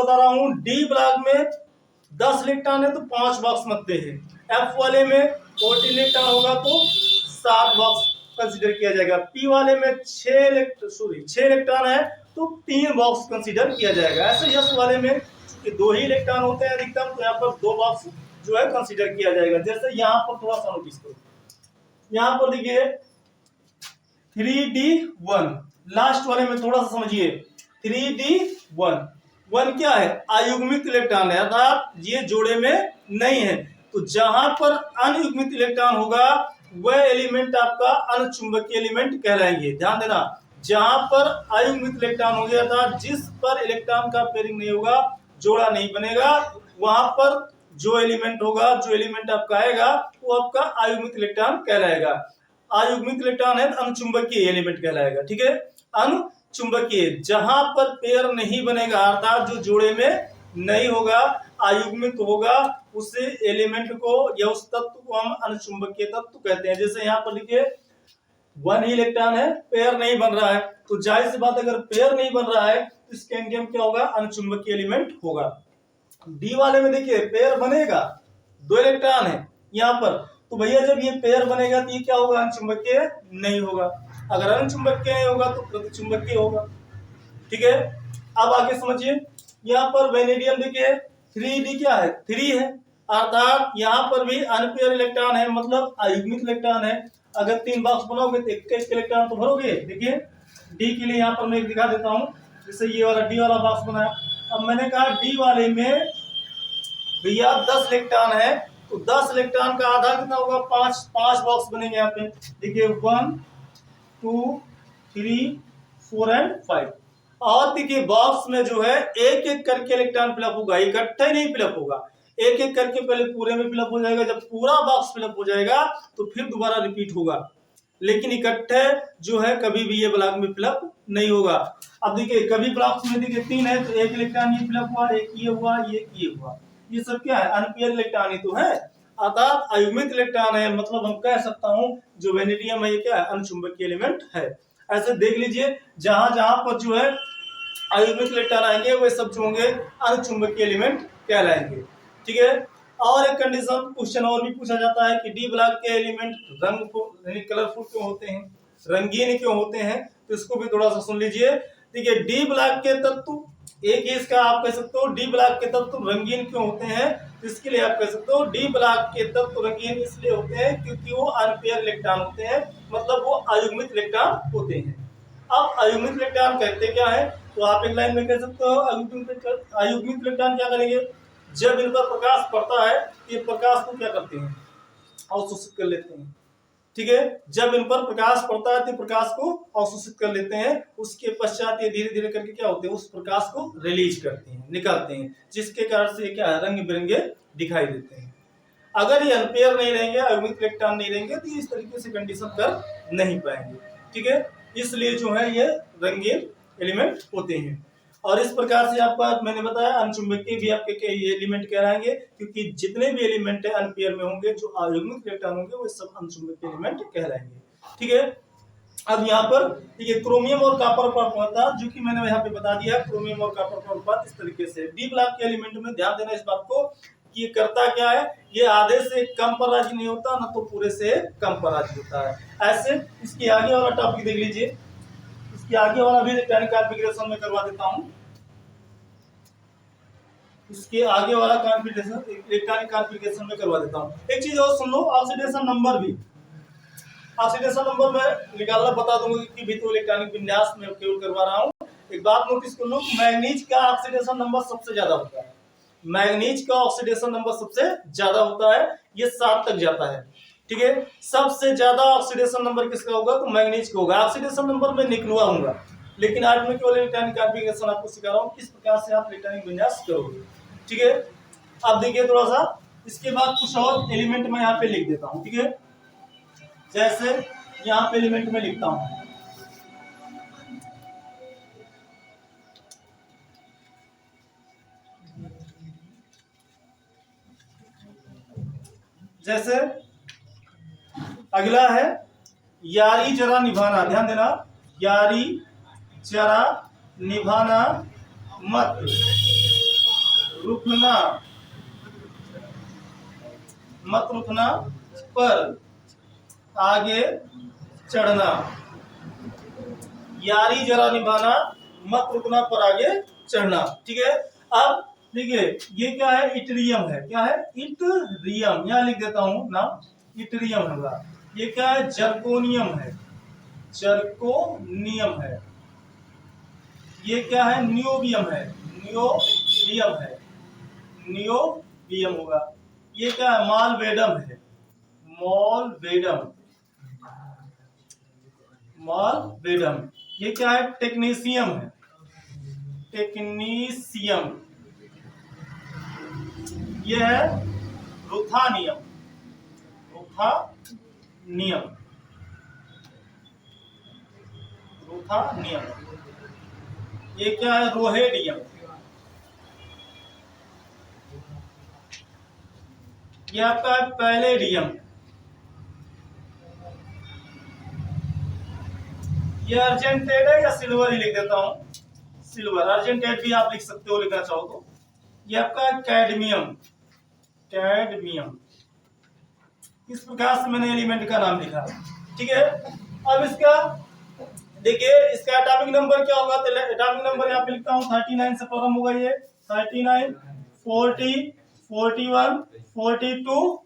बता रहा हूँ डी ब्लॉक में 10 इलेक्ट्रॉन है तो 5 बॉक्स बनते हैं। एफ वाले में 14 इलेक्ट्रॉन होगा तो 7 बॉक्स कंसीडर किया जाएगा। पी वाले में 6 इलेक्ट्रॉन है तो 3 बॉक्स कंसीडर किया जाएगा। ऐसे एस वाले में 2 ही इलेक्ट्रॉन होते हैं अधिकतम, तो यहाँ पर 2 बॉक्स जो है कंसीडर किया जाएगा। जैसे यहाँ पर थोड़ा सा नोटिस करो, यहाँ पर देखिए 3D1, लास्ट वाले में थोड़ा सा समझिए 3D1 क्या है? अयुग्मित इलेक्ट्रॉन है, अर्थात ये जोड़े में नहीं है। तो जहां पर अनयुग्मित इलेक्ट्रॉन होगा वह एलिमेंट आपका अनचुंबकीय एलिमेंट कहलाएंगे। ध्यान देना, जहां पर अयुग्मित इलेक्ट्रॉन हो गया था, जिस पर इलेक्ट्रॉन का पेयरिंग नहीं होगा, जोड़ा नहीं बनेगा, वहां पर जो एलिमेंट होगा, जो एलिमेंट आपका आएगा वो आपका अयुग्मित इलेक्ट्रॉन कहलाएगा। अयुग्मित इलेक्ट्रॉन है अणुचुंबकीय एलिमेंट कहलाएगा। ठीक है, अणुचुंबकीय जहां पर पेयर नहीं बनेगा, अर्थात जो जोड़े में नहीं होगा, अयुग्मित होगा, उस एलिमेंट को या उस तत्व को हम अणुचुंबकीय तत्व कहते हैं। जैसे यहाँ पर लिखिए 1 ही इलेक्ट्रॉन है, पेयर नहीं बन रहा है, तो जाहिर सी बात अगर पेयर नहीं बन रहा है तो इसके एंडियम क्या होगा? अणुचुंबकीय एलिमेंट होगा। डी वाले में देखिए पेयर बनेगा, 2 इलेक्ट्रॉन है यहाँ पर, तो भैया जब ये पेयर बनेगा तो ये क्या होगा? अणुचुंबकीय नहीं होगा। अगर अणुचुंबकीय नहीं होगा तो प्रतिचुंबकीय होगा। ठीक है, अब आगे समझिए, यहाँ पर वेनेडियम देखिए 3D क्या है? 3 है, अर्थात यहाँ पर भी अनपेयर इलेक्ट्रॉन है, मतलब अयुग्मित इलेक्ट्रॉन है। अगर 3 बॉक्स बनाओगे तो 21 इलेक्ट्रॉन तो भरोगे। देखिए डी के लिए यहाँ पर मैं एक दिखा देता हूँ, जैसे ये वाला डी वाला बॉक्स बनाया। अब मैंने कहा डी वाले में भैया 10 इलेक्ट्रॉन है, तो 10 इलेक्ट्रॉन का आधा कितना होगा? 5 बॉक्स बनेंगे यहाँ पे। देखिए 1 2 3 4 एंड 5। और देखिए बॉक्स में जो है एक एक करके इलेक्ट्रॉन फिलअप होगा, इकट्ठे नहीं फिलअप होगा, एक एक करके पहले पूरे में फिलअप हो जाएगा। जब पूरा बॉक्स फिलअप हो जाएगा तो फिर दोबारा रिपीट होगा, लेकिन इकट्ठे जो है कभी भी ये ब्लॉक में फिलअप नहीं होगा। अब देखिए कभी ब्लॉक्स में देखिए 3 है तो एक इलेक्ट्रॉन ये फिलअप हुआ, एक ये हुआ, ये हुआ, ये सब क्या है? अनपेयर इलेक्ट्रॉन ही तो है, अर्थात अयुग्मित इलेक्ट्रॉन है। मतलब हम कह सकता हूं जो वेनेडियम है ये क्या है? अणुचुंबकीय एलिमेंट है। ऐसे देख लीजिए जहां जहां पर जो है अयुग्मित इलेक्ट्रॉन आएंगे वे सब जो होंगे अणुचुंबकीय एलिमेंट कहलाएंगे। ठीक है, और एक कंडीशन क्वेश्चन और भी पूछा जाता है कि डी ब्लॉक के एलिमेंट कलरफुल क्यों होते हैं, रंगीन क्यों होते हैं? तो इसको भी थोड़ा सा सुन लीजिए। देखिए डी ब्लॉक के तत्व एक ही इसका आप कह सकते हो डी ब्लॉक के तत्व रंगीन क्यों होते हैं? तो इसके लिए आप कह सकते हो डी ब्लॉक के तत्व रंगीन इसलिए होते हैं क्योंकि वो अनपेयर इलेक्ट्रॉन होते हैं, मतलब वो अयुग्मित इलेक्ट्रॉन होते हैं। अब अयुग्मित इलेक्ट्रॉन कहते क्या है? तो आप एक लाइन में कह सकते हो अयुग्मित इलेक्ट्रॉन क्या करेंगे? जब इन पर प्रकाश पड़ता है ये प्रकाश को क्या करते हैं? अवशोषित कर लेते हैं। ठीक है, जब इन पर प्रकाश पड़ता है तो प्रकाश को अवशोषित कर लेते हैं, उसके पश्चात ये धीरे धीरे करके क्या होते हैं? उस प्रकाश को रिलीज करते हैं, निकालते हैं, जिसके कारण से क्या है? रंग बिरंगे दिखाई देते हैं। अगर ये अनपेयर नहीं रहेंगे, अयुग्मित इलेक्ट्रॉन नहीं रहेंगे तो इस तरीके से कंडीशन कर नहीं पाएंगे। ठीक है, इसलिए जो है ये रंगीन एलिमेंट होते हैं। और इस प्रकार से आपका मैंने बताया अणुचुंबकीय भी आपके एलिमेंट कहलाएंगे, क्योंकि जितने भी एलिमेंट है अनपेयर में होंगे, जो अयुग्मित इलेक्ट्रॉन होंगे वो सब अणुचुंबकीय एलिमेंट कहलाएंगे। ठीक है, अब यहाँ पर देखिए क्रोमियम और कॉपर का अनुपात जो कि मैंने यहाँ पे बता दिया, क्रोमियम और कॉपर का अनुपात इस तरीके से। डी ब्लॉक के एलिमेंट में ध्यान देना इस बात को कि ये करता क्या है? ये आधे से कम पर राजी नहीं होता, ना तो पूरे से कम पर राजी होता है। ऐसे इसके आगे वाला टॉपिक देख लीजिए, इसके आगे वाला भी इलेक्ट्रॉनिक कॉन्फ़िगरेशन में करवा देता हूं। इसके आगे वाला कॉन्फ़िगरेशन इलेक्ट्रॉनिक कॉन्फ़िगरेशन में करवा देता हूं। एक चीज और सुन लो, ऑक्सीडेशन नंबर भी, ऑक्सीडेशन नंबर में निकालना बता दूंगा कि भी तो इलेक्ट्रॉनिक विन्यास में केवल करवा रहा हूं। एक बात नोटिस कर लो, मैग्नीज का ऑक्सीडेशन नंबर सबसे ज्यादा होता है, मैग्नीज का ऑक्सीडेशन नंबर सबसे ज्यादा होता है, ये 7 तक जाता है। ठीक है, सबसे ज्यादा ऑक्सीडेशन नंबर किसका होगा? तो मैग्नीज का होगा। ऑक्सीडेशन नंबर में निकलवाऊंगा, लेकिन आज मैं केवल इलेक्ट्रॉनिक कॉन्फ़िगरेशन आपको सिखा रहा हूं किस प्रकार से आप इलेक्ट्रॉनिक विन्यास करोगे। ठीक है, अब देखिए थोड़ा सा इसके बाद कुछ और एलिमेंट मैं यहाँ पे लिख देता हूँ। ठीक है, जैसे यहाँ पे एलिमेंट में लिखता हूँ, जैसे अगला है यारी जरा निभाना। ध्यान देना, यारी जरा निभाना मत। रुकना, मत रुकना पर आगे चढ़ना, यारी जरा निभाना, मत रुकना पर आगे चढ़ना। ठीक है, अब देखिए ये क्या है, इटरियम है। क्या है, इटरियम, यहां लिख देता हूं नाम, इटरियम होगा। ये क्या है, जर्कोनियम है, जर्कोनियम है। ये क्या है, नियोबियम है, नियोबियम है, नियोबियम होगा। ये क्या है, मॉलवेडम है, मॉलवेडम, मॉलवेडम। ये क्या है, टेक्नीशियम है, टेक्नीशियम। ये है रुथानियम, रुथानियम, रुथानियम। ये क्या है, रोहेडियम। ये आपका है पैलेडियम। ये अर्जेंटेड है या सिल्वर ही लिख देता हूं, सिल्वर। अर्जेंटेड भी आप लिख सकते हो, लिखना चाहो तो। ये आपका कैडमियम, कैडमियम। इस प्रकार से मैंने एलिमेंट का नाम लिखा। ठीक है, अब इसका देखिए, इसका एटॉमिक नंबर क्या होगा, तो एटॉमिक नंबर यहाँ पे लिखता हूँ 39 से प्रारंभ होगा। ये 39, 40, 41, 42,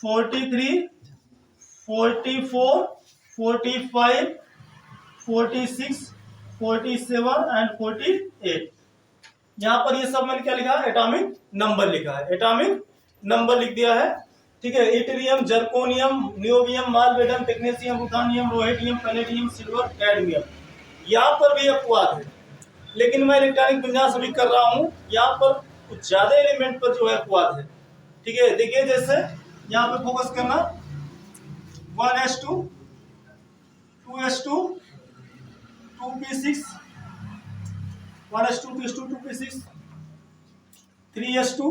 43, 44, 45, 46, 47 एंड 48। यहाँ पर ये सब मैंने क्या लिखा है, एटॉमिक नंबर लिखा है, एटॉमिक नंबर लिख दिया है। ठीक है, yttrium, zirconium, niobium, molybdenum, technetium, ruthenium, rhodium, palladium, silver, cadmium. यहाँ पर भी अपवाद है, लेकिन मैं इलेक्ट्रॉनिक विन्यास अभी कर रहा हूँ, यहाँ पर कुछ ज्यादा एलिमेंट पर जो है अपवाद है। ठीक है, देखिए जैसे यहाँ पे फोकस करना, 1s2, 2s2, 2p6, 1s2, 2s2, 2p6, 3s2,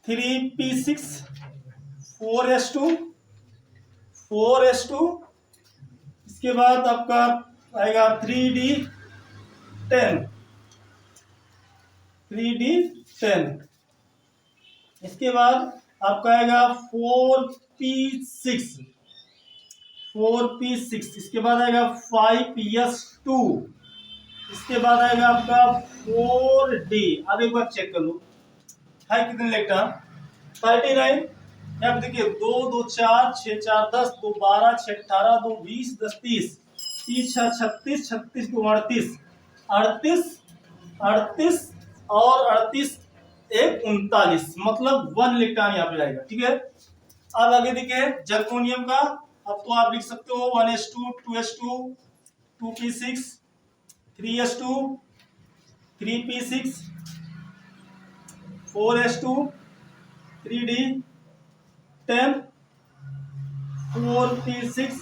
3p6, 4s2, 4s2, इसके बाद आपका आएगा 3d10, 3d10। इसके बाद आपका आएगा 4p6, 4p6। इसके बाद आएगा 5s2। इसके बाद आएगा आपका 4d। अब एक बार चेक कर लो है कितने इलेक्ट्रॉन, 39। यहाँ पे देखिए 2 2 4 6 4 10, 2 12, 6 18, 2 20, 10 30, 30 6 36, 36 2 38, 38, 38 और 38 1 39, मतलब 1 इलेक्ट्रॉन यहाँ पे जाएगा। ठीक है, अब आगे देखिए जर्कोनियम का। अब तो आप लिख सकते हो 1s2, 2s2, 2p6, 3s2, 3p6, 4s2, 3d10, 4p6,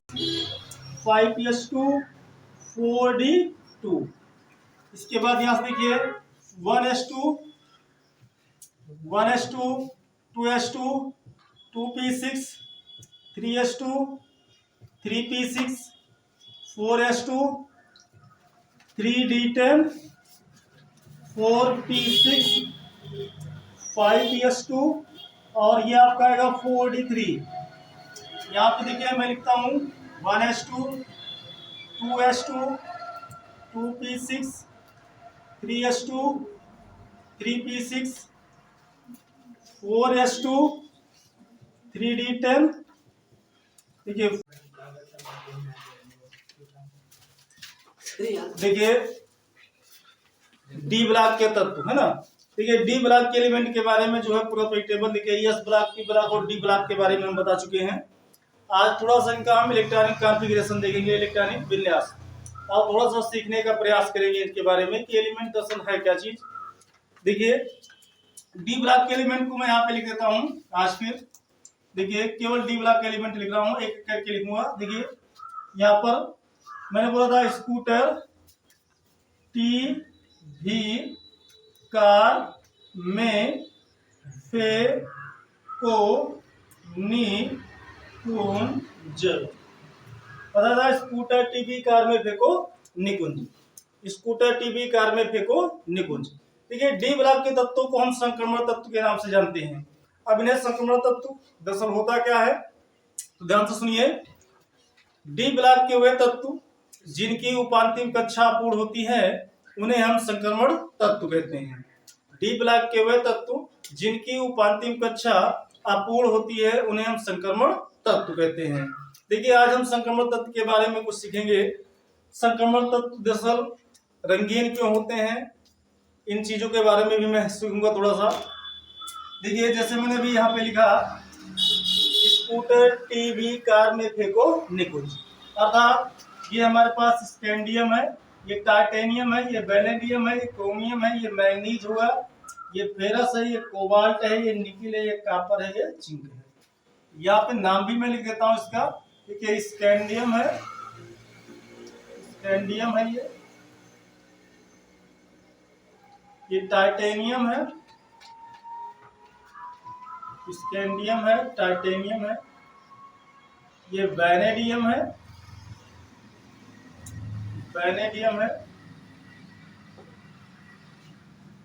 5s2, 4d2। इसके बाद यहां से देखिए 1s2, 1s2, 2s2, 2p6, 3s2, 3p6, 4s2, 3d10, 4p6, 5s2 और ये आपका आएगा 4d3। यहाँ पे देखिए मैं लिखता हूँ 1s2, 2s2, 2p6, 3s2, 3p6, 4s2, 3d10। देखिए डी ब्लॉक के तत्व है ना। ठीक है, डी ब्लॉक के एलिमेंट के बारे में जो है पूरा टेबल देखिए, एस ब्लॉक, पी ब्लॉक और डी ब्लॉक के बारे में हम बता चुके हैं। आज थोड़ा सा इनका हम इलेक्ट्रॉनिक कॉन्फ़िगरेशन देखेंगे, इलेक्ट्रॉनिक विन्यास, और थोड़ा सा सीखने का प्रयास करेंगे इसके बारे में कि एलिमेंट दरअसल है क्या चीज। देखिए डी ब्लॉक के एलिमेंट को मैं यहाँ पे लिख देता हूँ आज। फिर देखिए केवल डी ब्लॉक के एलिमेंट लिख रहा हूँ, एक करके लिखूंगा। देखिए यहाँ पर मैंने बोला था स्कूटर, टीवी, कार में, फेको, निकुंज। पता था स्कूटर टीवी कार में फेंको निकुंज, स्कूटर टीवी कार में फेंको निकुंज। देखिए डी ब्लॉक के तत्वों को हम संक्रमण तत्व के नाम से जानते हैं। अब इन्हें संक्रमण तत्व दरअसल होता क्या है, तो ध्यान से सुनिए। डी ब्लॉक के वे तत्व जिनकी उपांतिम कक्षा पूर्ण होती है उन्हें हम संक्रमण तत्व कहते हैं। डी ब्लॉक के वे तत्व जिनकी उपांतिम कक्षा अपूर्ण होती है उन्हें हम संक्रमण तत्व कहते हैं। देखिए आज हम संक्रमण तत्व के बारे में कुछ सीखेंगे। संक्रमण तत्व दरअसल रंगीन क्यों होते हैं, इन चीजों के बारे में भी मैं सीखूंगा थोड़ा सा। देखिए जैसे मैंने भी यहाँ पे लिखा, स्कूटर टीवी कार में फेंको निकुंज, अर्थात ये हमारे पास स्कैंडियम है, ये टाइटेनियम है, ये वेनेडियम है, ये क्रोमियम है, ये मैग्नीज होगा, ये फेरस है, ये कोबाल्ट है, ये निकिल है, ये कॉपर है, ये जिंक है। यहाँ पे नाम भी मैं लिख देता हूँ इसका। देखिए स्कैंडियम है, स्कैंडियम है, ये टाइटेनियम है, स्कैंडियम है, टाइटेनियम है, ये वेनेडियम है, वेनेडियम है,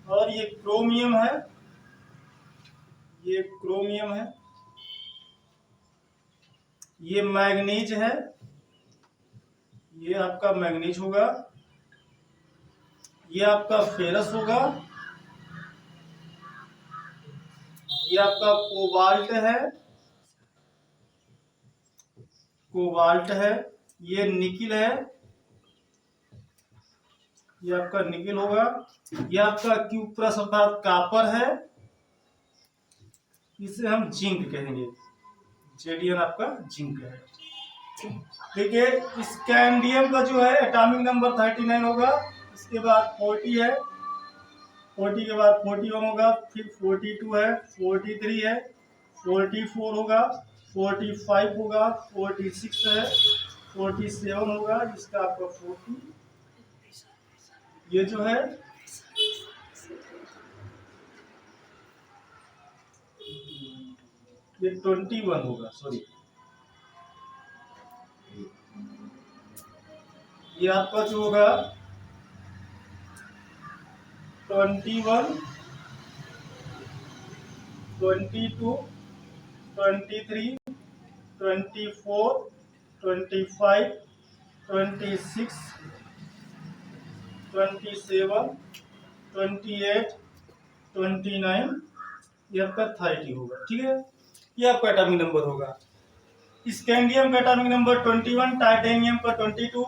और ये क्रोमियम है, ये क्रोमियम है, ये मैग्नीज है, ये आपका मैग्नीज होगा, ये आपका फेरस होगा, ये आपका कोबाल्ट है, कोबाल्ट है, ये निकिल है, ये आपका निकिल होगा, ये आपका क्यूप्रस अर्थात कॉपर है, इसे हम जिंक कहेंगे, जेडियन आपका जिंक है। देखिए स्कैंडियम का जो है एटॉमिक नंबर 39 होगा, इसके बाद 40 है, 40 के बाद 41 होगा, फिर 42 है, 43 है, 44 होगा, 45 होगा, 46 है, 47 होगा, इसका आपका 40, ये जो है ये 21 होगा, सॉरी ये आपका जो होगा 21, 22, 23, 24, 25, 26, 27, 28, 29, ये आपका 30 होगा। ठीक है, ये आपका एटॉमिक नंबर होगा। स्कैंडियम का एटॉमिक नंबर 21, टाइटेनियम का 22,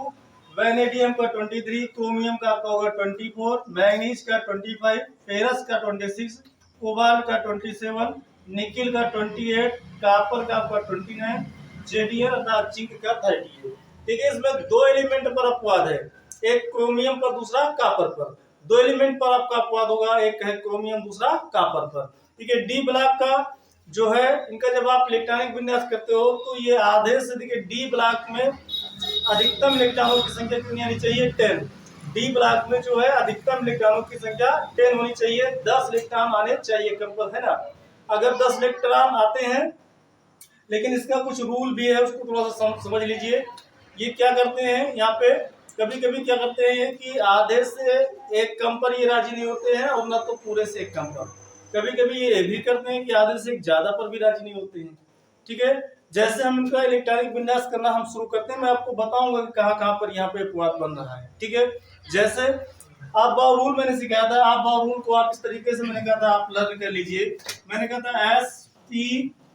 वेनेडियम का 23, क्रोमियम का आपका होगा 24, मैग्नीज का 25, फेरस का 26, कोबाल्ट का 27, निकिल का 28, कॉपर का आपका 29, जेडियन अर्थात जिंक का 30 है। देखिए इसमें दो एलिमेंट पर अपवाद है, एक क्रोमियम पर दूसरा कॉपर पर। दो एलिमेंट पर आपका अपवाद होगा, एक है क्रोमियम दूसरा कॉपर पर। ठीक है, डी ब्लॉक का जो है इनका जब आप इलेक्ट्रॉनिक विन्यास करते हो तो ये आधे से, देखिए डी ब्लॉक में अधिकतम इलेक्ट्रॉनों की संख्या कितनी आनी चाहिए, 10। डी ब्लॉक में जो है अधिकतम इलेक्ट्रॉनों की संख्या 10 होनी चाहिए, 10 इलेक्ट्रॉन आने चाहिए कंपल्स, है ना। अगर 10 इलेक्ट्रॉन आते हैं, लेकिन इसका कुछ रूल भी है, उसको थोड़ा सा समझ लीजिए। ये क्या करते हैं यहाँ पे, कभी कभी क्या करते हैं कि आधे से एक कम पर ये राजी नहीं होते हैं, और ना तो पूरे से एक कम पर। कभी कभी ये भी करते हैं कि आधे से एक ज्यादा पर भी राजी नहीं होते हैं। ठीक है, जैसे हम इनका इलेक्ट्रॉनिक विन्यास करना हम शुरू करते हैं, मैं आपको बताऊंगा कि कहाँ कहाँ पर यहाँ पे अपवाद बन रहा है। ठीक है, जैसे आप बाउ रूल मैंने सिखाया था, आप बाउ रूल को आप इस तरीके से मैंने कहा था आप लर्न कर लीजिए। मैंने कहा था SPDF,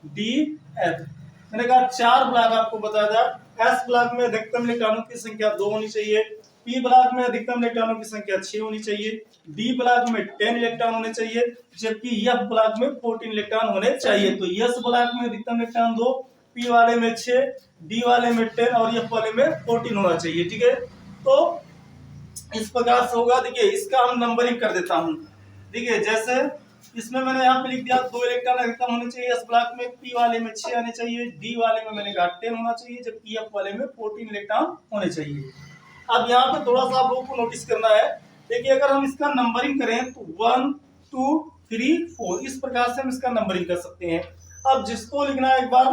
मैंने कहा 4 ब्लॉक आपको बताया था। एस ब्लॉक में अधिकतम इलेक्ट्रॉनों की संख्या 2 होनी चाहिए, पी ब्लॉक में अधिकतम इलेक्ट्रॉनों की संख्या 6 होनी चाहिए, डी ब्लॉक में 10 इलेक्ट्रॉन होने चाहिए, जबकि एफ ब्लॉक में 14 इलेक्ट्रॉन होने चाहिए। तो एस ब्लॉक में अधिकतम इलेक्ट्रॉन 2, पी वाले में 6, डी वाले में 10 और एफ वाले में 14 होना चाहिए। ठीक है, तो इस प्रकार से होगा। देखिए इसका हम नंबरिंग कर देता हूँ। देखिए जैसे इसमें मैंने यहाँ पे लिख दिया 2 इलेक्ट्रॉन अधिकतम होने चाहिए एस ब्लॉक में, पी वाले में 6 आने चाहिए, डी वाले में मैंने कहा 10 होना चाहिए, जबकि एफ वाले में 14 इलेक्ट्रॉन होने चाहिए। अब यहाँ पे थोड़ा सा आप लोगों को नोटिस करना है। देखिए अगर हम इसका नंबरिंग करें तो 1, 2, 3, 4 इस प्रकार से हम इसका नंबरिंग कर सकते हैं। अब जिसको लिखना है एक बार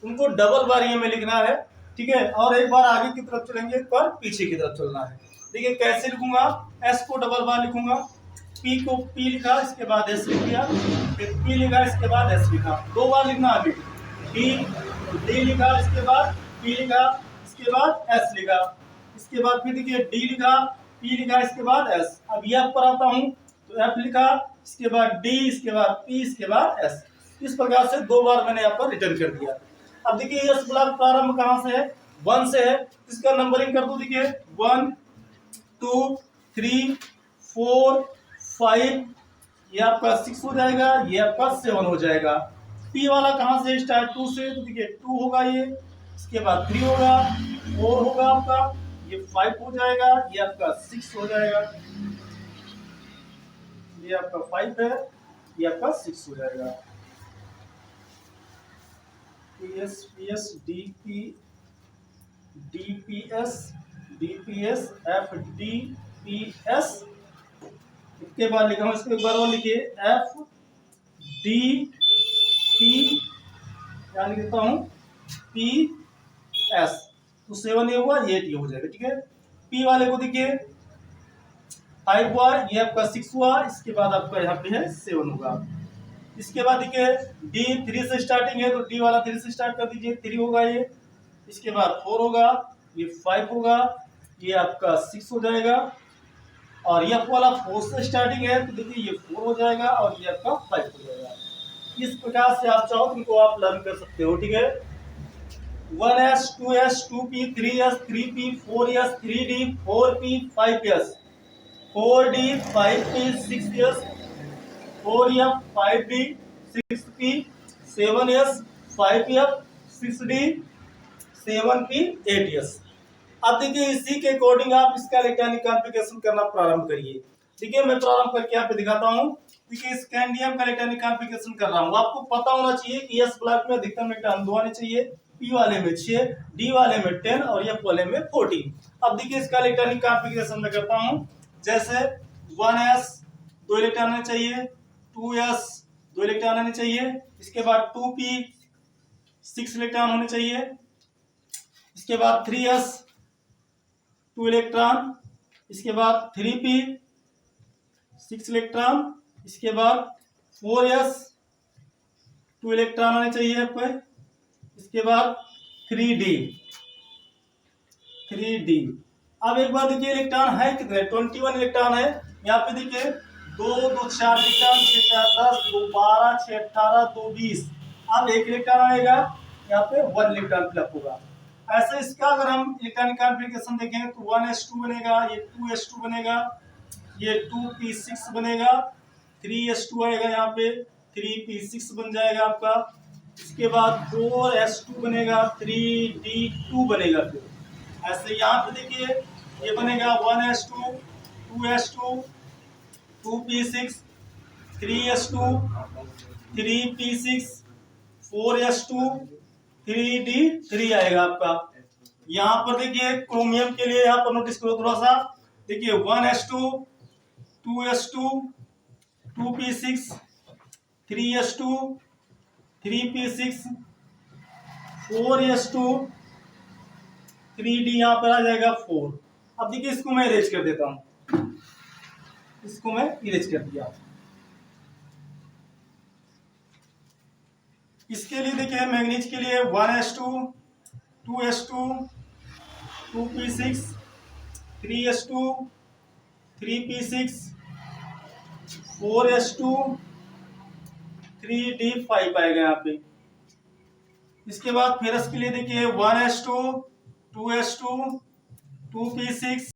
उनको डबल बारी में लिखना है। ठीक है, और एक बार आगे की तरफ चलेंगे, एक बार पीछे की तरफ चलना है। देखिए कैसे लिखूंगा, एस को डबल बार लिखूंगा, पी को पी लिखा, इसके बाद एस लिख दिया, फिर पी लिखा, इसके बाद एस लिखा, 2 बार लिखना अभी। पी डी लिखा, इसके बाद पी लिखा, इसके बाद एस लिखा, इसके बाद फिर देखिए डी लिखा, पी लिखा, इसके बाद एस। अब एफ पर आता हूँ तो एफ लिखा, इसके बाद डी, इसके बाद पी, इसके बाद एस। इस प्रकार से 2 बार मैंने यहाँ पर रिटर्न कर दिया। अब देखिए यस ब्लॉक प्रारंभ कहाँ से है, 1 से है, इसका नंबरिंग कर दो। देखिए 1 2 3 4 5, ये आपका 6 हो जाएगा, ये आपका 7 हो जाएगा। पी वाला कहाँ से स्टार्ट, 2 से, तो देखिए 2 होगा ये, इसके बाद 3 होगा, 4 होगा आपका, ये 5 हो जाएगा, ये आपका 6 हो जाएगा, ये आपका 5 है, ये आपका 6 हो जाएगा। PS PS DP DPS DPS F DPS, इसके बाद लिखा हूं, इसको एक बार और लिखिए, एफ डी पी, क्या लिख देता हूं, पी एस, तो 7 ये हुआ, ये 8 हो जाएगा, ठीक है। पी वाले को देखिए 5 हुआ, ये आपका 6 हुआ, इसके बाद आपका यहाँ पे है 7 होगा। इसके बाद देखिए डी 3 से स्टार्टिंग है, तो डी वाला 3 से स्टार्ट कर दीजिए, 3 होगा ये, इसके बाद 4 होगा, ये 5 होगा, ये आपका 6 हो जाएगा, और ये वाला 4 से स्टार्टिंग है, तो देखिए ये 4 हो जाएगा, और ये आपका 5 हो जाएगा। इस प्रकार से आप चाहो तो इनको आप लर्न कर सकते हो, ठीक है। 1s 2s 2p 3s 3p 4s 3d 4p 5s 4d 5p 6s 4f 5d 6p 7s 5f 6d 7p 8s। अब देखिए इसी के अकॉर्डिंग आप इसका इलेक्ट्रॉनिक कॉन्फ़िगरेशन करना प्रारंभ करिए। देखिए मैं प्रारंभ करके यहाँ पे दिखाता हूँ। देखिए स्कैंडियम का इलेक्ट्रॉनिक कॉन्फ़िगरेशन कर रहा हूँ। आपको पता होना चाहिए कि एस ब्लॉक में अधिकतम इलेक्ट्रॉन 2 आने चाहिए, पी वाले में 6, डी वाले में 10 और एफ वाले में 14। अब देखिए इसका इलेक्ट्रॉनिक कॉन्फ़िगरेशन मैं करता हूँ। जैसे 1s 2 इलेक्ट्रॉन आने चाहिए, 2s 2 इलेक्ट्रॉन आने चाहिए, इसके बाद 2p 6 इलेक्ट्रॉन होने चाहिए, इसके बाद 3s 2 इलेक्ट्रॉन, इसके बाद 3p 6 इलेक्ट्रॉन, इसके बाद 4s 2 इलेक्ट्रॉन आने चाहिए आपको, इसके बाद 3d। अब एक बार देखिए इलेक्ट्रॉन है कितने, 21 इलेक्ट्रॉन है। यहाँ पे देखिए 2 2 4 इलेक्ट्रॉन, 6 4 10, 2 12, 6 18, 2 20। अब एक इलेक्ट्रॉन आएगा, यहाँ पे 1 इलेक्ट्रॉन फिलअप होगा। ऐसे इसका अगर हम इलेक्ट्रॉनिक कॉन्फ़िगरेशन देखें तो 1s2 बनेगा, ये 2s2 बनेगा, ये 2p6 बनेगा, 3s2 आएगा, यहाँ पे 3p6 बन जाएगा आपका। इसके बाद 4s2 बनेगा, 3d2 बनेगा। फिर ऐसे यहाँ पे देखिए ये बनेगा 1s2 2s2 2p6 3s2 3p6 4s2 3d3 आएगा आपका। यहाँ पर देखिए क्रोमियम के लिए यहाँ पर नोटिस करो थोड़ा सा। देखिए 1s2 2s2 2p6 3s2 3p6 4s2 3d, यहाँ पर आ जाएगा 4। अब देखिए इसको मैं इरेज कर देता हूं, इसको मैं इरेज कर दिया। इसके लिए देखिए मैग्नीज के लिए 1s2 2s2 2p6 3s2 3p6 4s2 3d5 आएगा यहाँ पे। इसके बाद फेरस के लिए देखिए 1s2 2s2 2p6